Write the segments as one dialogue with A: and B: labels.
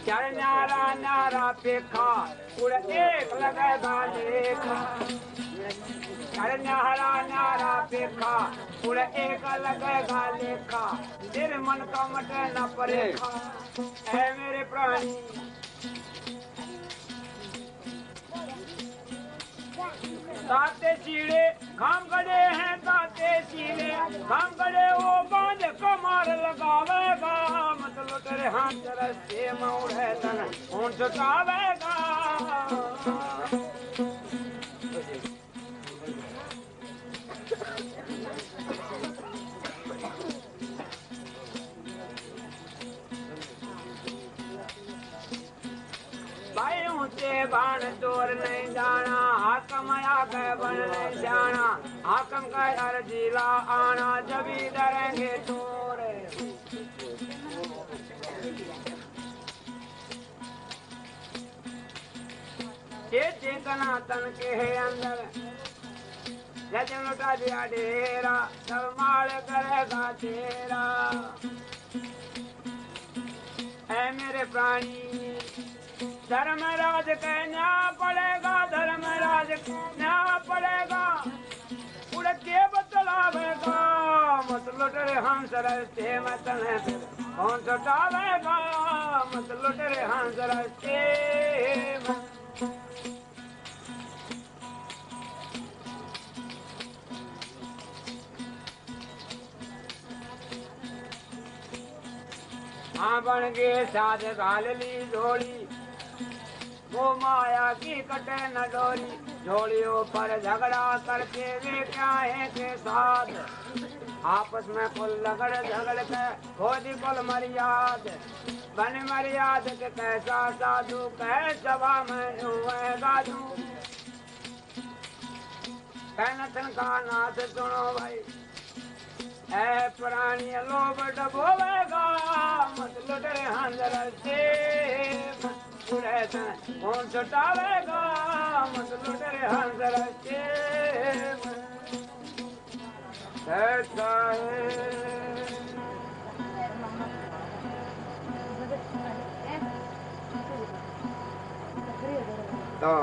A: चल न्यारा न्यारा पेखा पूरा एक लगेगा लेखा चल न्यारा न्यारा पेखा पूरा एक लगेगा लेखा तेरे मन का मटे न परेखा है मेरे प्राणी ताते चीड़े खाम गड़े हैं ताते चीड़े खाम गड़े वो बांध कमार लगावेगा मतलब तेरे हाथ रस्ते मऊड़ है तन कौन छुटावेगा भाई ऊंचे बाण तोर नहीं जाना हाकम आगे बन नहीं जाना हाकम का डर जिला आना जब ही डरेंगे तोरे ये चेतना तन के है अंदर जब लुटा दिया डेरा सब माल करेगा तेरा है मेरे प्राणी धर्मराज कहना पड़ेगा धर्मराज कहना पड़ेगा उड़ के बतलावेगा मत लुट रे हंस रस्ते मत कौन छुटावेगा मत लुट रे हंस रस्ते हाँ बन गए साथ घाल ली झोली वो माया की कटे न डोरी झोलियों पर झगड़ा करके वे क्या है के साथ आपस में कुल लगड़ झगड़ के खोदी कुल मर्याद बन मर्याद के कैसा साधु कह सभा में गाजू कहन का नाथ सुनो भाई ऐ पुरानी लोभ डबोवेगा मत लुट रे हंजर से कौन छुटावेगा मत लुट रे हंजर से कैसा है तो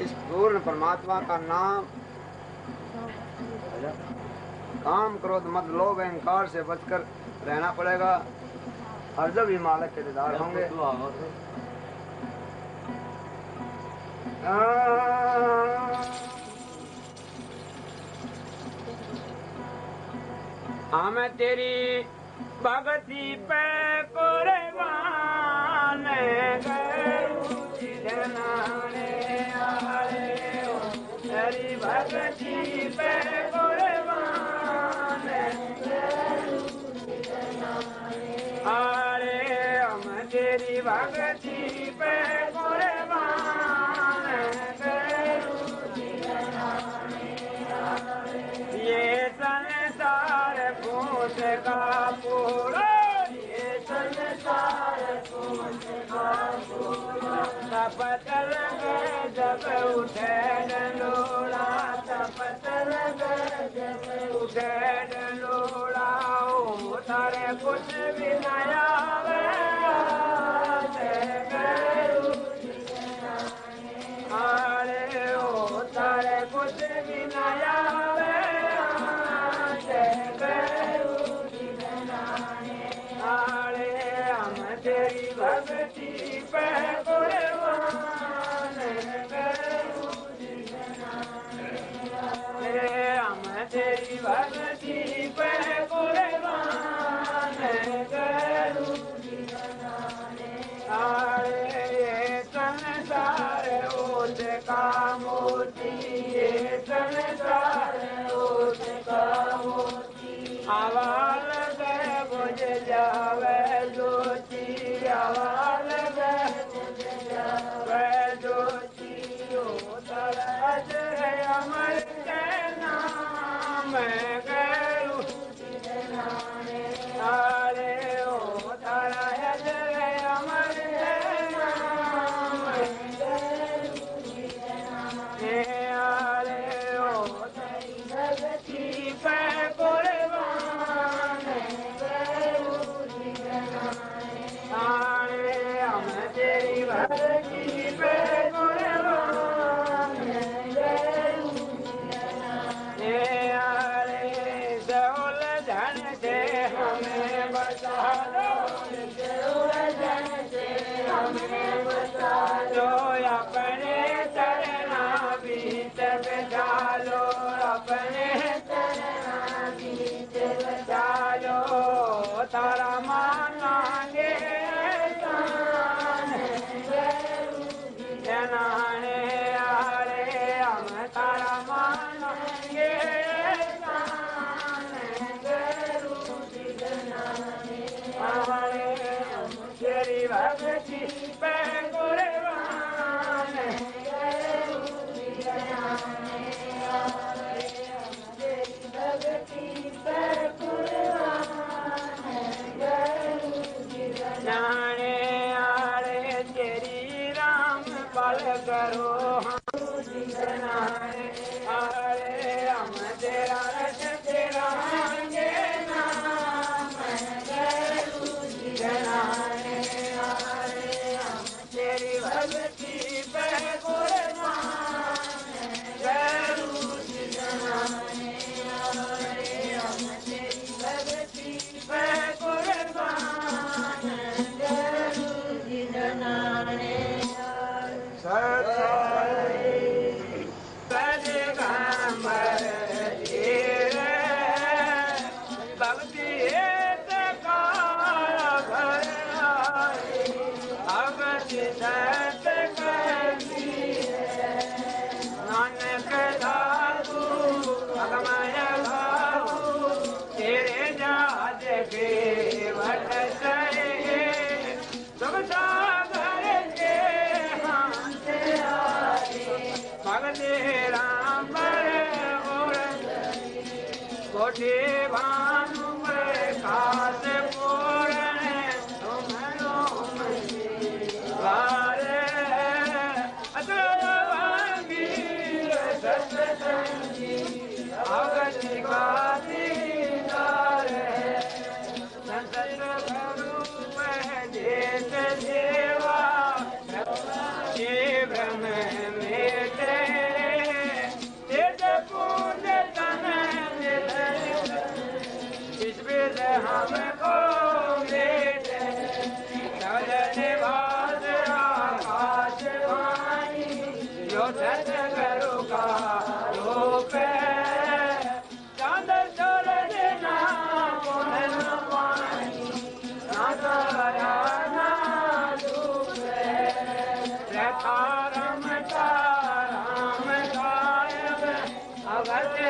A: इस पूर्ण परमात्मा का नाम काम क्रोध मत लोभ अहंकार से बचकर रहना पड़ेगा और जब ही मालिक के दीदार होंगे मैं तेरी भगती पे कुर्बान तेरी भगती पे अरे हम तेरी भगती पे कुर्बान ये संसार पूछ का पूरा ये संसार पूछ का पूरा तपत लगे जब उठे डंडोला तपत लगे जब उठे डंडोला तारे कुछ भी नया अरे ओ तारे कुछ भी नया अरे हम तेरी भक्ति पे कुर्बान हम तेरी भक्ति पे कुर्बान अरे संसार ओस का मोती ये संसार ओस का मोती आवाल गए बुझ जावे ज्योति आवाल गए बुझ जावे तेरी भक्ति पे कुर्बान ये आरे से उलझन से हमें बचा दो हमें बचा लो अपने चरना बीच बचा लो अपने चरना बीच बचा लो तारा मानांगे जनाने आरे हम तारा मानांगे तेरी भक्ति पे कुर्बान तेरी भक्ति पे कुर्बान जाने आरे तेरी राम पल करो आरे हम तेरा रस तेरा तेरी भक्ति पे कुर्बान तेरी भक्ति पे कुर्बान कोठे भानु में खास पूरने तुम्हारो वारे अतरवांगी सत्संगी अगति गाती तारे संसद गुरु में देश सेवा ये ब्रह्म मेटे हमको बेटे चलने बाद आकाश वाणी जो सतगुरु का रूप है चांद सूरज ना पूर्ण पानी ना तारा ना धूप है रखा रमता राम कायब अगत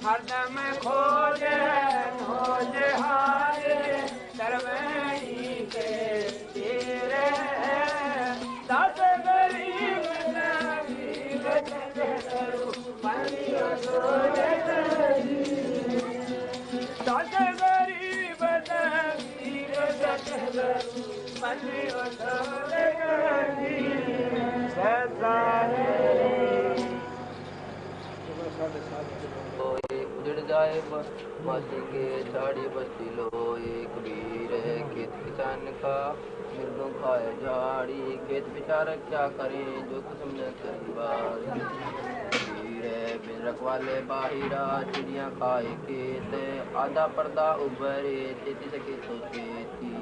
A: हरदम खोजे खोज हारे सर्वही के तेरे दस गरीब गरीब करू बलियो सोरे दस गरीब गरीब करू बलियो सोरे
B: उजड़ जाए मासी के झाड़ी बस्ती लो एक वीर है खेत किसान का मृदों खाए झाड़ी खेत बेचारा क्या करें जो कुछ न करीबार वीर है बिन रखवाले बाहिरा चिड़िया खाए खेत आधा पर्दा उभरे खेती सके तो खेती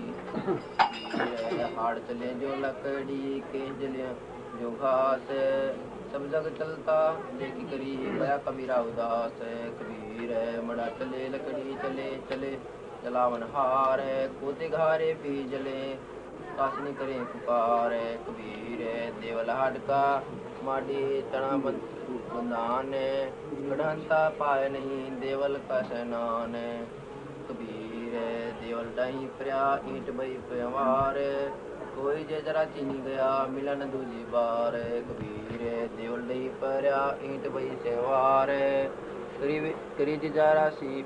B: हाड़ चले जो लकड़ी के जले जो घास सब जग चलता देखी करी गया कबीरा उदास है कबीर है मड़ा चले लकड़ी चले चले जलावन हार है कोते घारे भी जले कासनी करें पुकार कबीर देवल हाडका माडी तना बंधान गढ़ंता पाए नहीं देवल का सैनान कबीर देवल डाही प्रया ईंट बई प्यार कोई जे जरा चीनी गया मिलन दूजी बार कबीर देवल डही प्रया ईंट बई सेवार करी जरा सी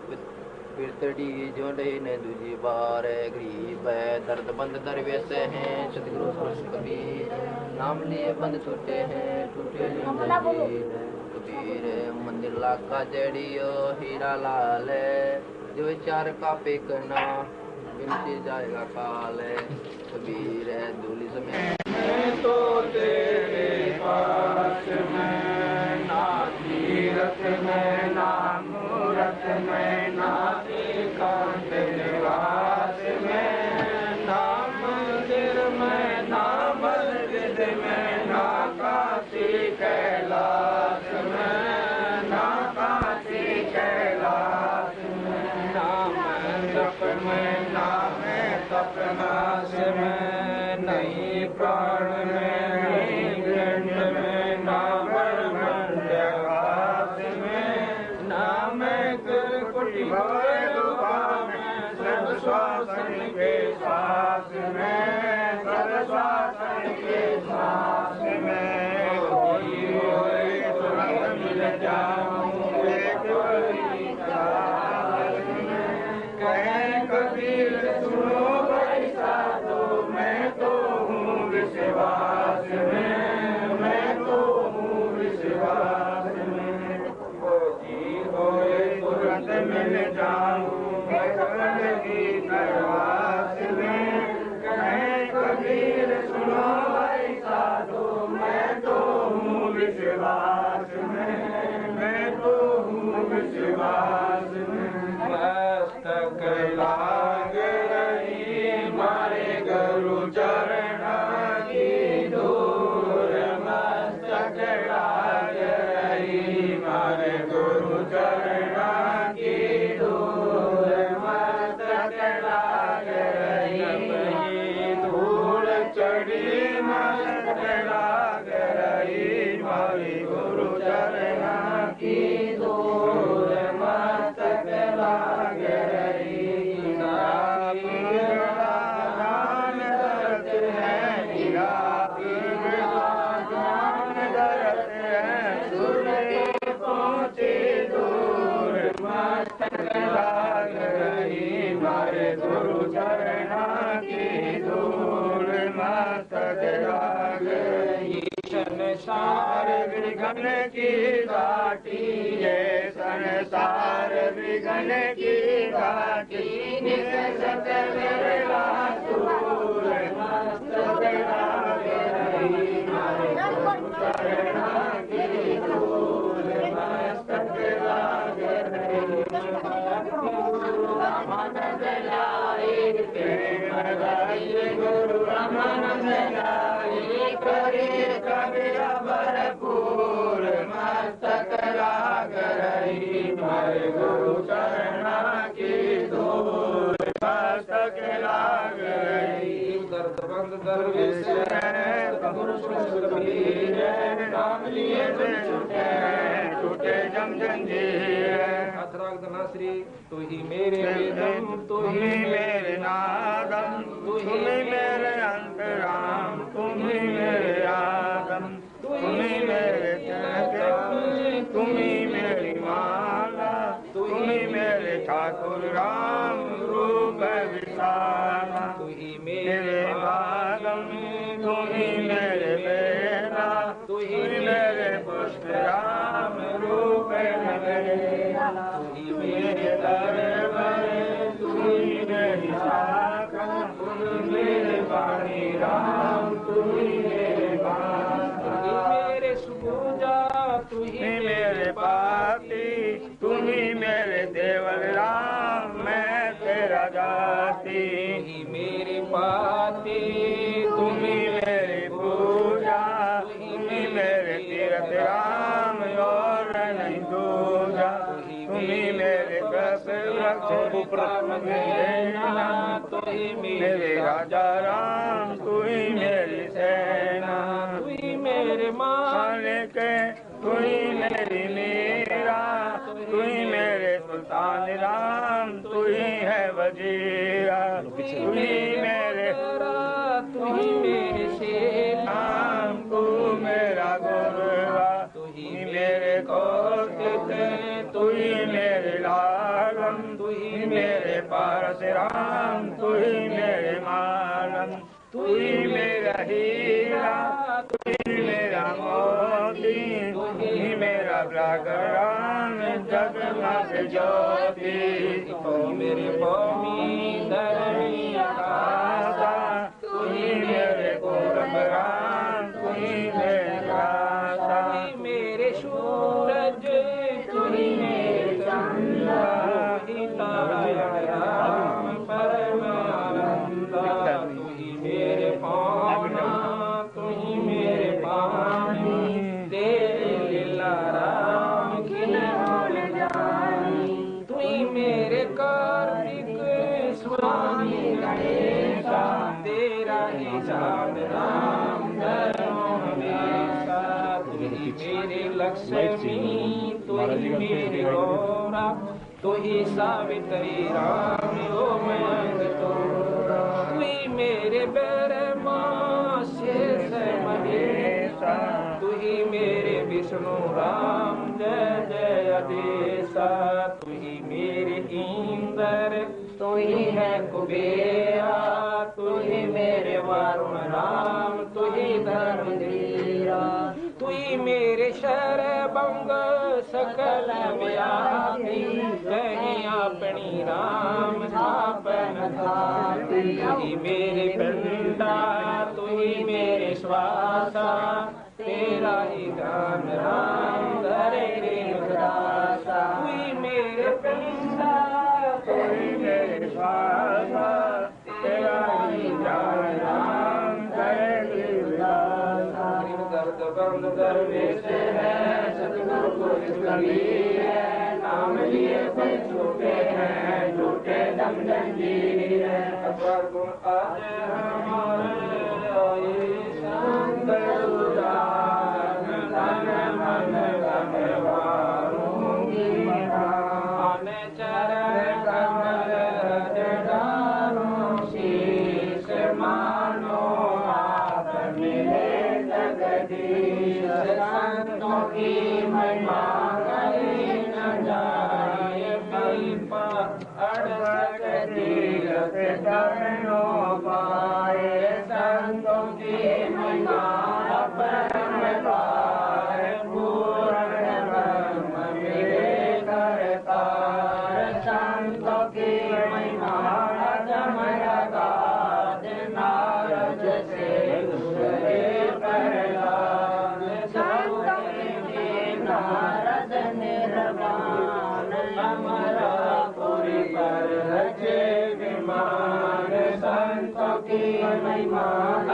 B: पिरतड़ी जोड़े ने दूजी बार गरीब है दर्द बंद दरवेश हैं सतगुरु पुरुष कबीर नाम लिए बंद टूटे हैं टूटे कबीर मंदिर लाका जड़ियो हीरा लाल जो विचार का पे करना बिनती जाएगा काल कबीर दूली समय
A: तो तेरे पास में ना तीरथ में ना मूरत में ना एकांत निवास में ना मंदिर में ना मस्जिद में ना काशी कैलाश में ना काशी कैलाश में ना मंडप में ना तपनाश में नहीं प्राण में नहीं गंड में ना ब्रह्मण्यवास में ना मैं कुटी भवलुभा में सब श्वासन के सांस में सब श्वासन के सांस में कोई होए तुरंत मिल जाऊं एक बड़ी काश में कहे कबीर सुनो मैं तो हूँ विश्वास में मैं तो हूँ विश्वास में ओ जी होए तुरंत मिल जाऊँ भगवान की करवास में कहे कबीर सुनो भाई साधु मैं तो हूँ विश्वास में मैं तो हूँ विश्वास में मस्तक लाग रही मारे गुरु चरण की दूर मस्तक लाग रही मारे गुरु चरण की दूर मस्तक लाग रही धूल चढ़ी मस्तक लाग रही मारे गुरु चरण की दूर मस्तक लाग रही लाग रही मारे गुरु चरणा की धूल मस्तक लाग रही संसार विघ्न की घाटी ये संसार विघ्न की घाटी निसत विरला दूर मस्तक लाग रही मारे गुरु चरणा की धूल मस्तक लाग रही रामानंद लाई प्रेम गाई गुरु रामानंद लाई करे कबीरा भरपूर मस्तक लाग रही मारे गुरु चरणा की धूल मस्तक लाग रही दर्द बंद दरवेश कबीर नाम लिए टूटे जम जंजीर श्री तू ही मेरे वेदम तू ही मेरे नादम तू ही मेरे अंतराम तू ही मेरे आगम तू ही मेरे तिलक तू ही मेरी माला तू ही मेरे ठाकुर राम रूप विशाला तू ही मेरे भागम तू ही मेरे बेला तू ही मेरे पुष्प राम रूप नवेला तू ही मेरे दरबार तू ही मेरी शाखा तू ही मेरे वाणी राम तू ही मेरे बास तू ही मेरे सुपूजा तू ही मेरे पाती तू ही मेरे देवल राम मैं तेरा जाती तू ही मेरे पाती तू ही मेरी पूजा तू ही मेरे तीर्थ राम और नहीं दूजा तू ही मेरे कपड़ा
C: तू ही मेरे राजा राम, तू ही मेरी सेना, तू ही मेरे मालिक, तू ही मेरी मीरा, तू ही मेरे सुल्तान राम, तू ही है वजीरा, तू ही मेरे तू ही मेरे शेर राम, तू मेरा गुरुआ, तू ही मेरे कौशिक, तू ही मेरे लालम, तू ही मेरे पारस राम, तू ही मेरे मालम, तू ही मेरा हीरा, तू ही मेरा मोती, तू ही मेरा राम, जगमग ज्योति, तू मेरे भूमि धरणी आकाशा, तू ही मेरे पूरब राम, तू ही मेरे राजा, तू ही मेरे सूरज, तू ही मेरे चंद्र, तू ही तारा राम परमानंद, तू ही मेरे पाना, तू ही मेरे पानी, तेरे लीला राम किन भूल जानी, तू ही मेरे कार्तिक स्वामी गणेशा, तेरा ही चांद राम धरो हमेशा, तू ही मेरे लक्ष्मी, तू ही मेरे गौरा, तू ही सावित्री राम ओ मयंक तोरा, तू ही मेरे ब्रह्मा शेष महेशा, तू ही मेरे विष्णु राम जय जय अधेशा, तू ही मेरे इंद्र, तू ही है कुबेरा, तू ही मेरे वरुण राम, तू ही धर्मधीरा, तू ही मेरे शरभंग सकल व्यापी, कहीं अपनी राम आपन धाती, तू ही मेरे पिंडा, तू ही मेरे श्वासा, तेरा ही दान राम धरे दासा, तू ही मेरे पिंडा, तू ही मेरे श्वासा, तेरा ही दान राम धरे दासा, दर्द बंद दरवेश है, सतगुरु को कबीर है, नाम लिए से छूटे हैं, झूठे दम जंजीर है, अपर गुण आज हमारे आए संत उदार, तन मन गमवारूंगी आने चरण कमल डारूं, शीश मानो आप मिले जगदीश, संतों की महिमा कही न जाए, पीपा अड़सठ तीरथ चरणों पाए, संतों की महिमा अपरम पार, पूर्ण ब्रह्म मिले करतार, संतों की महिमा अगम अगाध, नारद से गुजरे प्रहलाद, संतों की नारद निर्वाण, अमरापुरी पर रचे विमान, संतों की महिमा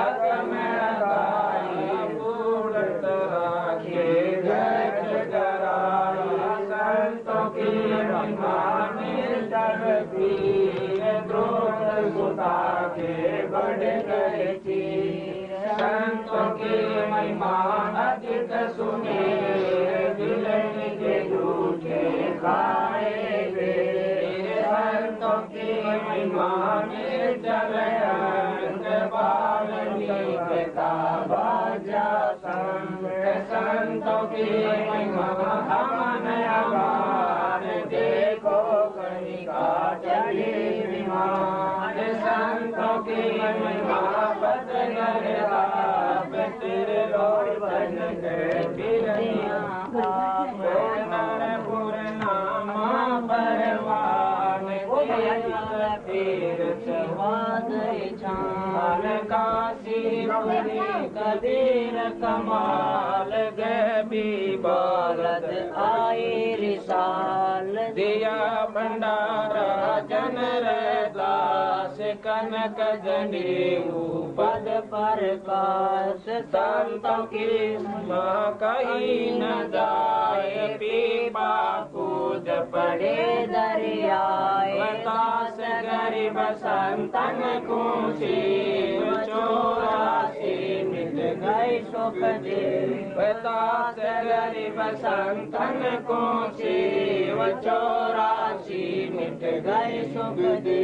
C: अगम अगाई, पूर्णत राखे जग कराई, संतों की महिमा निर्जल पीर, द्रोण सुता के बढ़ गए चीर, संतों की महिमा अधिक सुने, विलन के झूठे खाए वे, संतों की महिमा निर्जल अंग, बाल्मीक का बाजा संग, संतों की महिमा हमन अगान, देखो कनिका चली विमान, संतों की महिमा बदगर आप, त्रिलोचन के बिरनिया आप, नरपुर नामा परवान, तीर्थ वाद छान काशीपुरी कदीर कमाल गैबी बालद आई रिसाल दिया भंडारा जनर दास कनक जनेऊ पद प्रकाश संतों की माँ कहीं न जाए पीपा पूज पड़े दरियाए बतास गरीब संतन को शिव 84 मिट गए सुख दे बतास गरीब संतन को शिव 84 मिट गए सुख दे।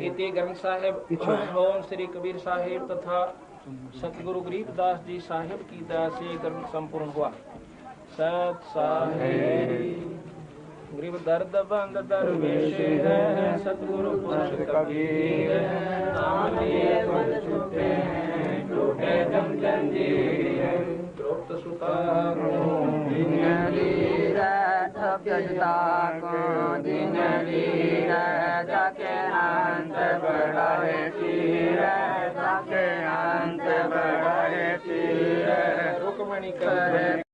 C: इति ग्रंथ साहिब ओम श्री कबीर साहिब तथा सतगुरु गरीबदास जी साहिब की दया से ग्रंथ संपूर्ण हुआ। सत साहिब गरीब दर्द बंद दरवेश है सतगुरु पुरुष कबीर नाम लिए बंद छूटे हैं टूटे जम जंजीर द्रोप्त सुता को दिन लीर थपजता को दिन लीर जाके अंत बढ़ाए तीर जाके अंत बढ़ाए तीर रुक्मणी कर